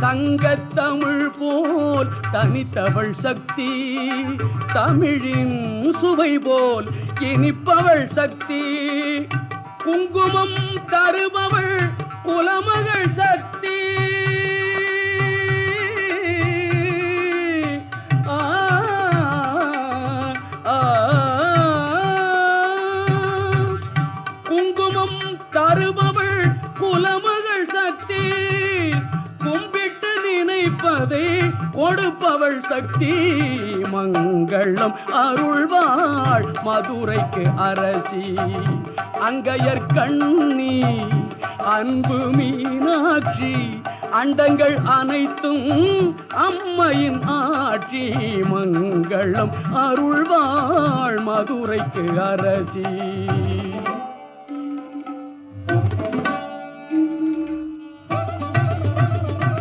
சங்கத்தமிழ் போல் தனித்தவள் சக்தி, தமிழின் சுவை போல் இனிப்பவள் சக்தி, குங்குமம் தருபவள் குலமகள் சக்தி. குங்குமம் தருபவள் குலமகள் சக்தி, கும்பிட்டு நினைப்பதை கொடுப்பவள் சக்தி. மங்களம் அருள்வாள் மதுரைக்கு அரசி, அங்கையர் கண்ணி அன்பு மீனாட்சி, அண்டங்கள் அனைத்தும் அம்மையின் ஆட்சி. மங்களம் அருள்வாள் மதுரைக்கு அரசி.